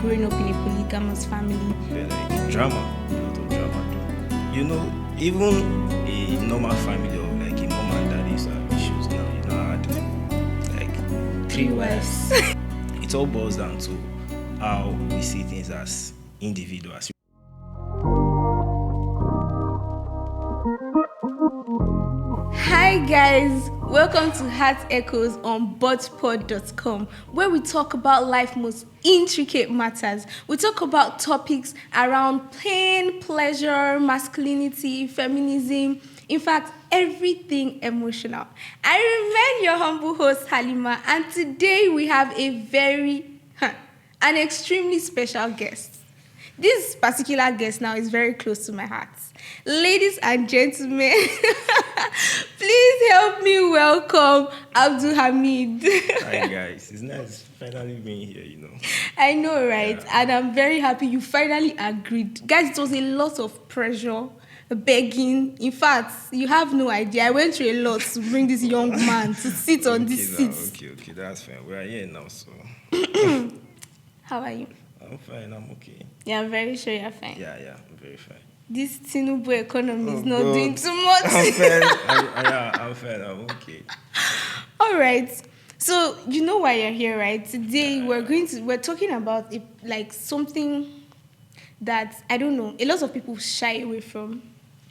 growing up in a polygamous family? Yeah, like drama, a lot of drama. You know, even a normal family of like a mom and dad used to have issues now. You know, had like three wives. It all boils down to how we see things as individuals. Hi guys, welcome to Heart Echoes on botpod.com, where we talk about life's most intricate matters. We talk about topics around pain, pleasure, masculinity, feminism, in fact, everything emotional. I remain your humble host Halima, and today we have an extremely special guest. This particular guest now is very close to my heart. Ladies and gentlemen, please help me welcome Abdul Hamid. Hi guys, it's nice finally being here, I know, right? Yeah. And I'm very happy you finally agreed. Guys, it was a lot of pressure, begging. In fact, you have no idea. I went through a lot to bring this young man to sit on this seat. Okay, that's fine. We are here now, so. How are you? I'm fine, I'm okay. Yeah, I'm very sure you're fine. Yeah, I'm very fine. This Tinubu economy is not doing too much. I'm fine, I'm okay. All right. So, you know why you're here, right? Today we're talking about something that, I don't know, a lot of people shy away from.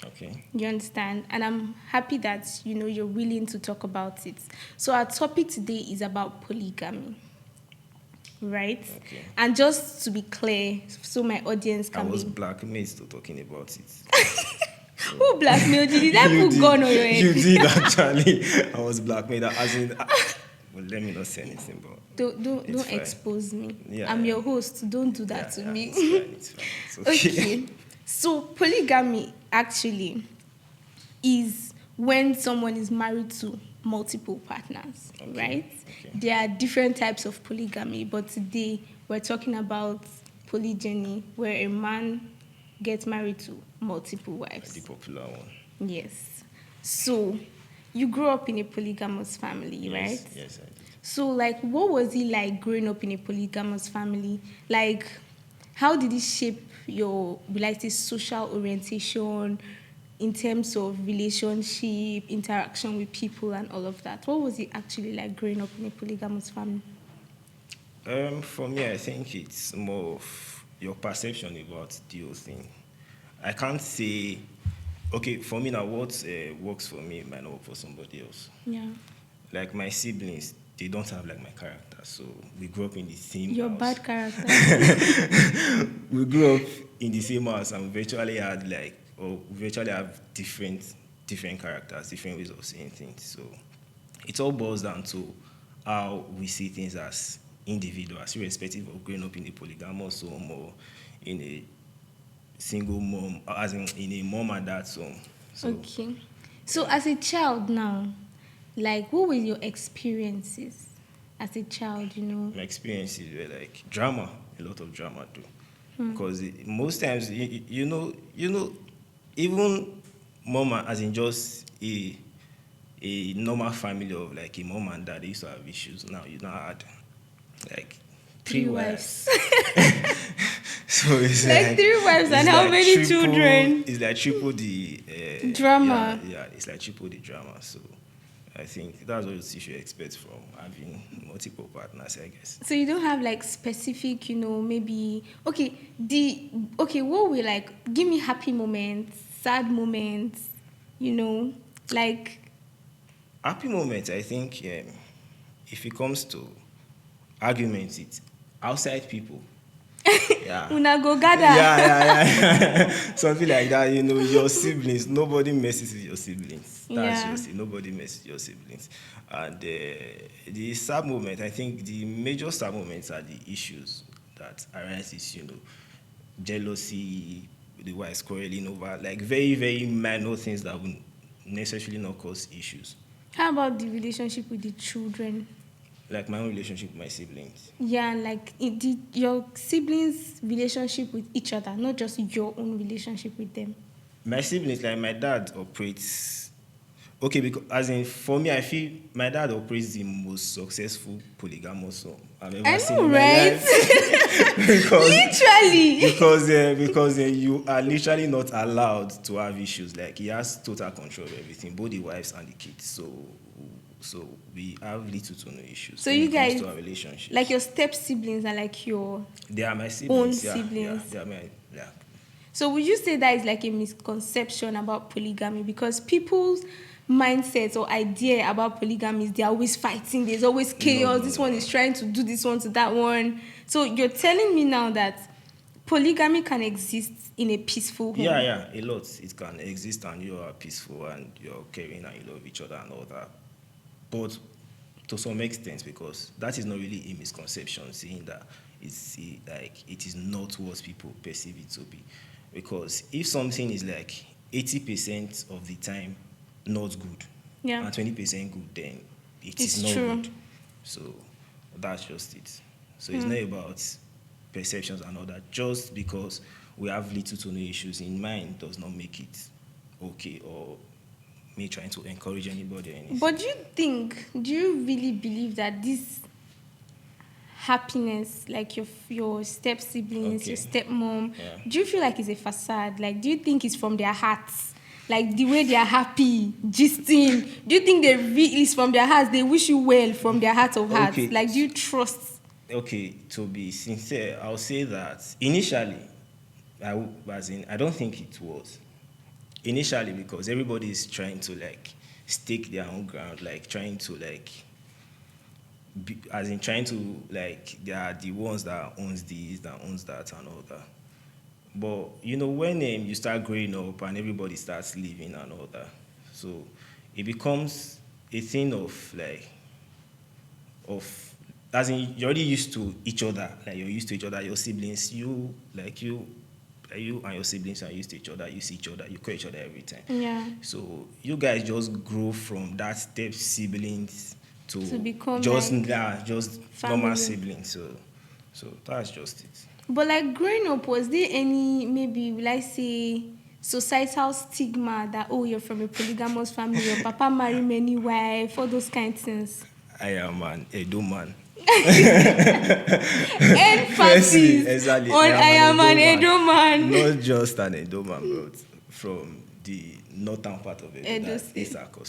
Okay. You understand? And I'm happy that, you're willing to talk about it. So our topic today is about polygamy. Right? Okay. And just to be clear, so my audience can I was blackmailed to talking about it. Who blackmailed you? Did I put gun on your head? You did, actually. I was blackmailed. As in, well, let me not say anything, but don't expose me. Yeah, I'm your host. Don't do that to me. It's fine. It's okay. Okay. So polygamy actually is when someone is married to multiple partners, okay. Right? Okay. There are different types of polygamy, but today we're talking about polygyny, where a man gets married to multiple wives. The popular one. Yes. So you grew up in a polygamous family, right? Yes, I did. So, what was it like growing up in a polygamous family? How did it shape your, social orientation in terms of relationship, interaction with people, and all of that? What was it actually like growing up in a polygamous family? For me, I think it's more of your perception about the whole thing. I can't say, okay, for me now, what works for me might not work for somebody else. Yeah. Like my siblings, they don't have like my character, so we grew up in the same Your house. bad character. We grew up in the same house, and we virtually have different characters, different ways of saying things. So it all boils down to how we see things as individuals, irrespective of growing up in a polygamous home or in a single mom, as in a mom and dad's home. So, okay. So as a child now, what were your experiences as a child, My experiences were like drama, a lot of drama too. Because most times, even mom, as in just a normal family of like a mom and dad, they used to have issues. Now, had like three wives. So it's like 3 wives and how many children? It's like triple the drama. Yeah, it's like triple the drama. So I think that's what you should expect from having multiple partners, I guess. So you don't have specific, maybe what will give me happy moments, sad moments, happy moments, I think if it comes to arguments, it's outside people. Yeah. Una go gather. Yeah. Something like that, your siblings, nobody messes with your siblings. Nobody messes with your siblings. And the sad moment, I think the major sad moments are the issues that arise is, jealousy, the wives quarreling over, very, very minor things that would necessarily not cause issues. How about the relationship with the children? Like my own relationship with my siblings. Yeah, your siblings' relationship with each other, not just your own relationship with them. My siblings, my dad operates. Okay, because as in for me, I feel my dad operates the most successful polygamous home I've ever seen in my life. Literally. Because you are literally not allowed to have issues. Like he has total control of everything, both the wives and the kids. So we have little to no issues So when you it comes guys, to our relationship. like your step siblings are like your They are my own siblings. Yeah, siblings. they are my yeah. So would you say that is like a misconception about polygamy? Because people's mindsets or idea about polygamy is they're always fighting, there's always chaos, No, this no, one no. is trying to do this one to that one. So you're telling me now that polygamy can exist in a peaceful home? Yeah, a lot. It can exist and you are peaceful and you're caring and you love each other and all that. But to some extent, because that is not really a misconception, saying that like it is not what people perceive it to be. Because if something is like 80% of the time not good Yeah. and 20% good, then it It's is not true. good. So that's just it. So it's not about perceptions and all that. Just because we have little to no issues in mind does not make it okay or me trying to encourage anybody or anything. But do you really believe that this happiness, like your step siblings, your Okay. stepmom, Yeah. do you feel like it's a facade? Like, do you think it's from their hearts? Like the way they are happy, gisting. Do you think it's from their hearts? They wish you well from their heart of hearts. Okay. Like, do you trust? Okay, to be sincere, I'll say that initially, I don't think it was. Initially, because everybody is trying to like stake their own ground, like trying to like, trying to like, they are the ones that owns this, that owns that, and all that. But when you start growing up and everybody starts living and all that, so it becomes a thing of like, of as in you're already used to each other, like you're used to each other, your siblings, you and your siblings are used to each other, you see each other, you call each other every time. Yeah. So you guys just grow from that step siblings To become just like just family. normal siblings. So that's just it. But like growing up, was there any, maybe will I say, societal stigma that, oh, you're from a polygamous family, your papa marry many wives, all those kind of things? I am an Edo man. Emphasis Exactly. on I am an Edo man. Not just an Edo man, but from the northern part of Edo, Edo that's State. Isako.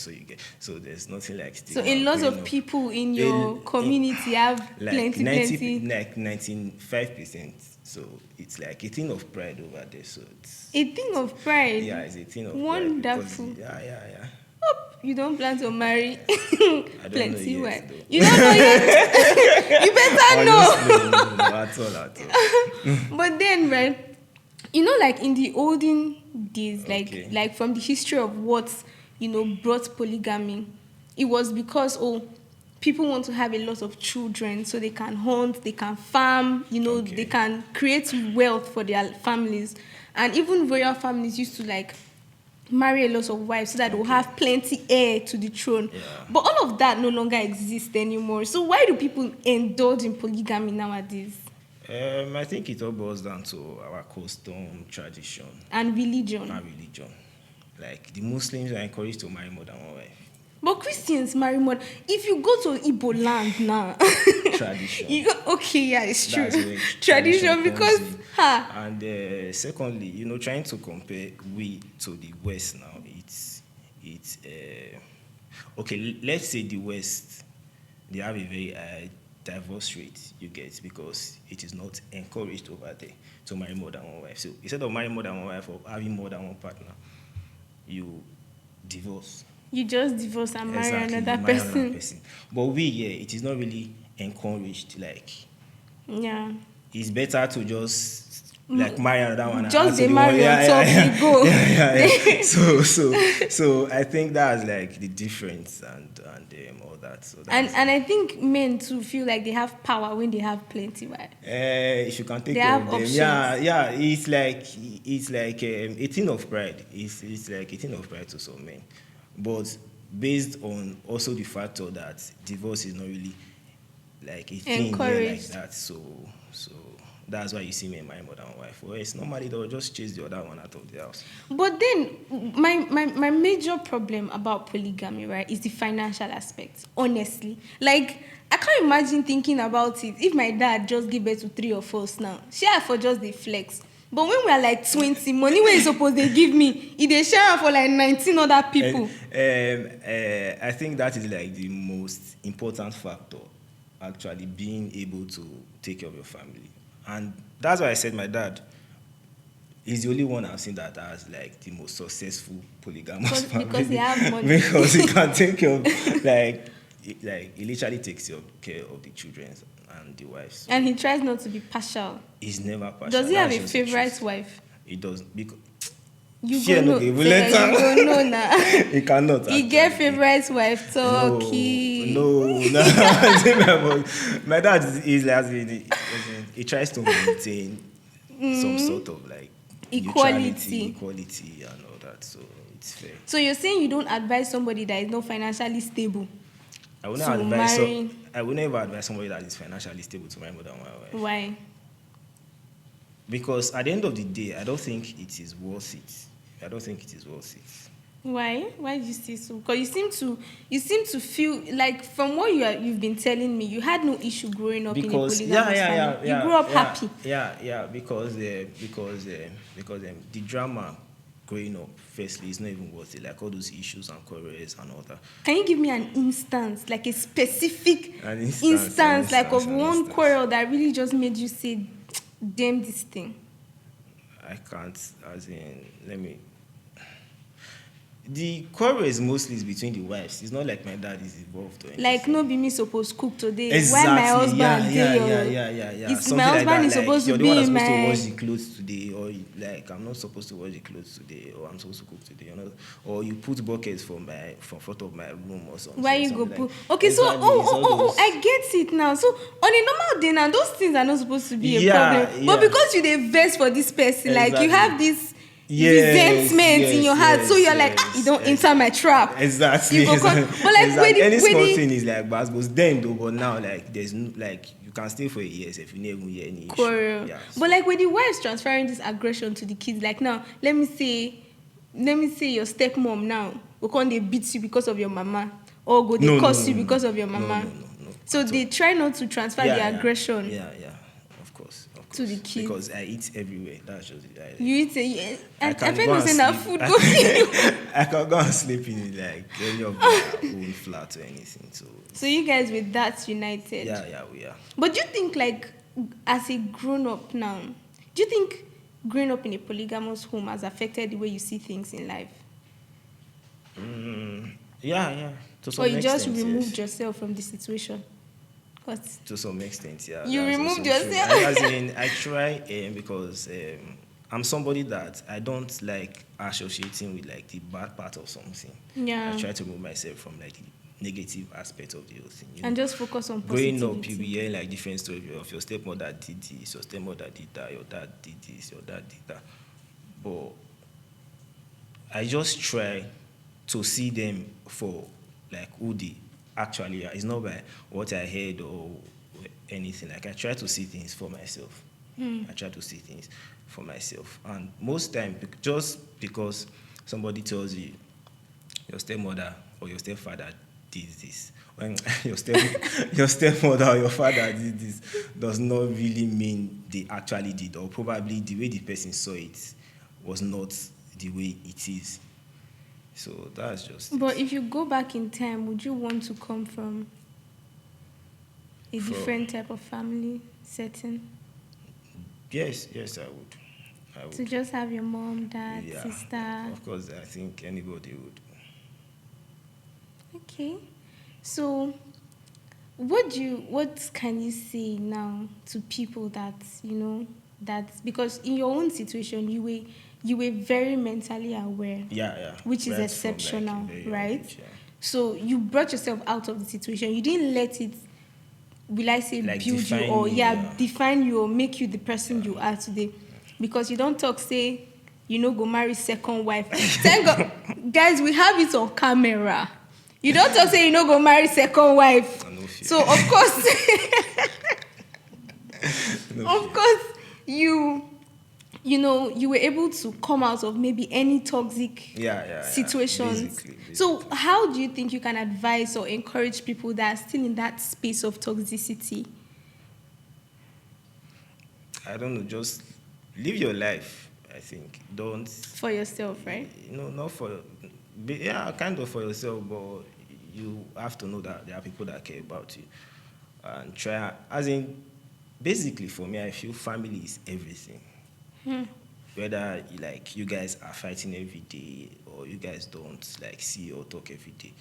So there's nothing like So stigma. a lot growing of up. people in your community have like plenty. like 95%. So it's like a thing of pride over there. So it's A thing of pride. yeah, it's a thing of pride. Wonderful. Because, yeah. Hope you don't plan to marry I don't know plenty yet, wives. though. You don't know yet. You better know. Honestly, no, at all. But then, right, like in the olden days, Okay. like from the history of what brought polygamy, it was because people want to have a lot of children so they can hunt, they can farm, Okay. they can create wealth for their families, and even royal families used to like marry a lot of wives so that they'll have plenty heir to the throne. Yeah. But all of that no longer exists anymore. So why do people indulge in polygamy nowadays? I think it all boils down to our custom, tradition, And religion. and religion. Like the Muslims are encouraged to marry more than one wife. But Christians marry more. If you go to Igbo land now, Tradition. okay, yeah, it's true. That's where Tradition, comes because in. And secondly, trying to compare we to the West now, it's okay. Let's say the West, they have a very divorce rate, you get, because it is not encouraged over there to marry more than one wife. So instead of marrying more than one wife or having more than one partner, you divorce. You just divorce and marry Exactly, another you marry person. But it is not really encouraged. Like, Yeah. it's better to just like marry another one. Just and add to they the marry one. on top, they go. Yeah. So I think that's like the difference and all that. So that's, And I think men too feel like they have power when they have plenty wives. if you can take They care have of them, options. yeah. It's like a thing of pride. It's like a thing of pride to some men, but based on also the factor that divorce is not really like a thing here like that. So that's why you see me and my mother and wife. Well, it's normally they'll just chase the other one out of the house. But then my major problem about polygamy, right, is the financial aspect. Honestly, like I can't imagine thinking about it if my dad just give birth to 3 of us now. Share for just the flex. But when we are like 20, money where you supposed they give me, if they share for like 19 other people. I think that is like the most important factor, actually, being able to take care of your family. And that's why I said my dad is the only one I've seen that has like the most successful polygamous family. Because he have money. Because he can take care of he literally takes care of the children and the wives. And he tries not to be partial. He's never partial. Does he have a favorite wife? He does, because you go know. You go know now. He cannot. He get favorite wife talking. No. My dad is like, he tries to maintain some sort of like equality and all that. So it's fair. So you're saying you don't advise somebody that is not financially stable? I wouldn't ever advise somebody that is financially stable to my mother and my wife. Why? Because at the end of the day, I don't think it is worth it. Why? Why do you say so? Because you seem to feel like, from what you've been telling me, you had no issue growing up in a polygamous family. You grew up happy. Because the drama growing up, firstly, is not even worth it. Like all those issues and quarrels and all that. Can you give me an instance, like a specific instance, like of one quarrel that really just made you say, damn this thing? I can't, as in, let me... The quarrel is mostly between the wives. It's not like my dad is involved or anything. Like, no be me supposed to cook today. Exactly. Why my husband It's my husband like is supposed to be you're the in one my... supposed to wash the clothes today, or like I'm not supposed to wash the clothes today, or I'm supposed to cook today, or you put buckets from front of my room or something. Why you go put? Okay, so I get it now. So on a normal day now, those things are not supposed to be a problem. But because you dey vex for this person, like you have this resentment in your heart, so you're like, you don't enter my trap. Exactly. But like any small thing is like but then though, but now like there's no, like you can stay for a year if you never hear any issue. Yeah, so. But like when the wife's transferring this aggression to the kids, like now, let me say your stepmom now will come they beat you because of your mama, or go they curse you because of your mama. No. So they try not to transfer the aggression. Yeah. Of course. To the kids. Because I eat everywhere. That's just it. You eat I can feel go like and that sleep. food. I can go and sleep in like any of my own flat or anything. So you guys were that united. Yeah, we are. But do you think, like, as a grown up now, do you think growing up in a polygamous home has affected the way you see things in life? Yeah. Or you just removed yourself from the situation? To some extent, yeah. You removed yourself? I try because I'm somebody that I don't like associating with like the bad part of something. Yeah. I try to remove myself from like the negative aspect of the whole thing. And just focus on positivity. Growing up, you'll be hearing like different stories of your stepmother did this, your stepmother did that, your dad did this, your dad did that. But I just try to see them for like who they actually are. It's not by what I heard or anything. Like I try to see things for myself. And most time, just because somebody tells you your stepmother or your stepfather did this, when your stepmother or your father did this, does not really mean they actually did, or probably the way the person saw it was not the way it is. So that's just... But if you go back in time, would you want to come from a different type of family setting? Yes, I would. To just have your mom, dad, sister. Of course, I think anybody would. Okay. So what can you say now to people that, because in your own situation you were very mentally aware. Yeah. Which is exceptional, right? Age, yeah. So you brought yourself out of the situation. You didn't let it, will I say, like build you or define you or make you the person you are today. Because you don't talk, say, go marry second wife. Thank God, guys, we have it on camera. You don't talk, say, go marry second wife. fear. So of course, No of course, you were able to come out of maybe any toxic Yeah. situations. Basically. So how do you think you can advise or encourage people that are still in that space of toxicity? I don't know, just live your life. I think don't, For yourself, right? not for, yeah, kind of for yourself, but you have to know that there are people that care about you and try. As in, basically, for me, I feel family is everything. Whether like you guys are fighting every day or you guys don't like see or talk every day.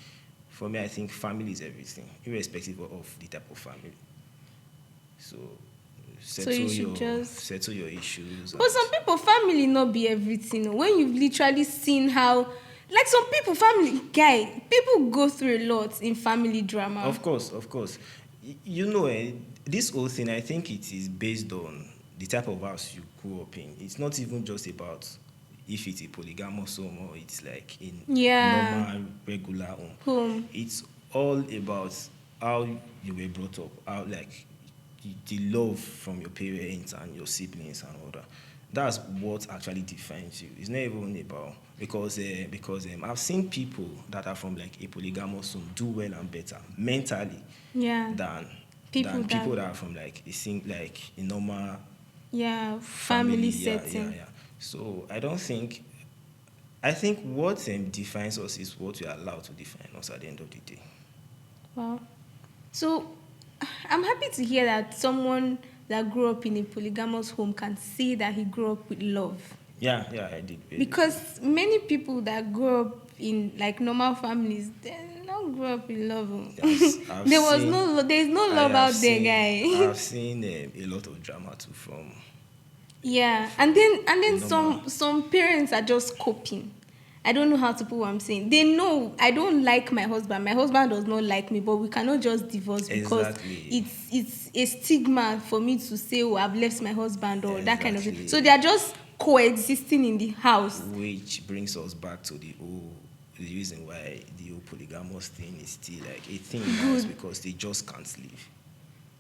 For me, I think family is everything, irrespective of the type of family. So So you should just. settle your issues. But some people, family not be everything. Oh. When you've literally seen how, like some people, people go through a lot in family drama. Of course. This whole thing, I think it is based on the type of house you grew up in. It's not even just about if it's a polygamous home or it's like in normal, regular home. It's all about how you were brought up, how like the love from your parents and your siblings and all that. That's what actually defines you. It's not even about because I've seen people that are from like a polygamous home do well and better mentally than people that are from like a normal family setting. So I think what defines us is what we are allowed to define us at the end of the day. Wow. So I'm happy to hear that someone that grew up in a polygamous home can say that he grew up with love. Yeah, I did. Because many people that grew up in like normal families, they don't grow up with love. There's no love out there, guy. I've seen a lot of drama too from. Yeah, and then some parents are just coping. I don't know how to put what I'm saying. They know I don't like my husband. My husband does not like me, but we cannot just divorce because it's a stigma for me to say, oh, I've left my husband or that kind of thing. So they are just coexisting in the house. Which brings us back to the reason why the whole polygamous thing is still like a thing in the house because they just can't live.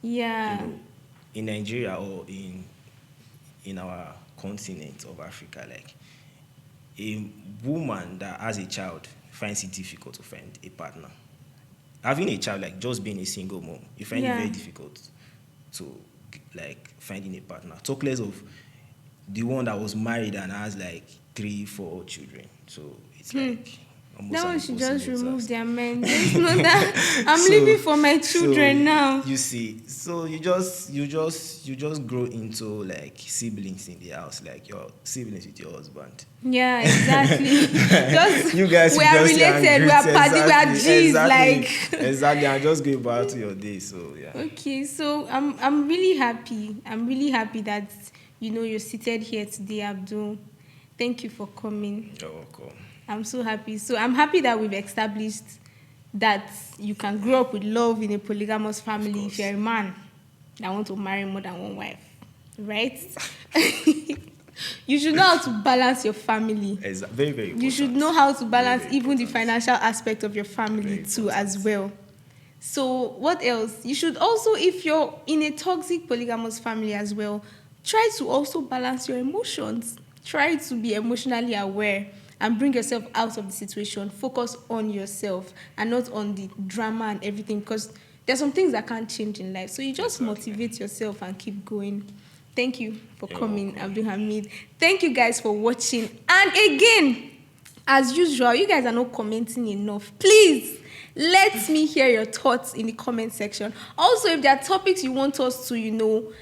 Yeah. In Nigeria or in our continent of Africa, like a woman that has a child finds it difficult to find a partner. Having a child, like just being a single mom, you find it very difficult to like finding a partner. Talk less of the one that was married and has like 3-4 children. So it's like almost that one should just remove task. their men. Just know that I'm living for my children now. You see, so you just grow into like siblings in the house, like your siblings with your husband. Yeah, exactly. Just you guys we are related. We are party. We are G's. Like exactly. And just go about to your day. So yeah. Okay, so I'm really happy. I'm really happy that you're seated here today, Abdul. Thank you for coming. You're welcome. I'm so happy. So I'm happy that we've established that you can grow up with love in a polygamous family if you're a man that want to marry more than one wife, right? You should know how to balance your family. Very, very important. You should know how to balance very even the important. financial aspect of your family too as well. So what else? You should also, if you're in a toxic polygamous family as well, try to also balance your emotions. Try to be emotionally aware and bring yourself out of the situation. Focus on yourself and not on the drama and everything, because there's some things that can't change in life. So you just motivate yourself and keep going. Thank you for coming, Abdul Hamid. Thank you guys for watching. And again, as usual, you guys are not commenting enough. Please, let me hear your thoughts in the comment section. Also, if there are topics you want us to,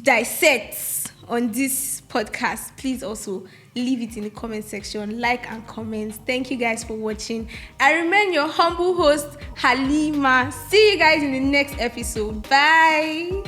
dissect on this podcast, please also leave it in the comment section. Like and comment. Thank you guys for watching. I remain your humble host, Halima. See you guys in the next episode. Bye.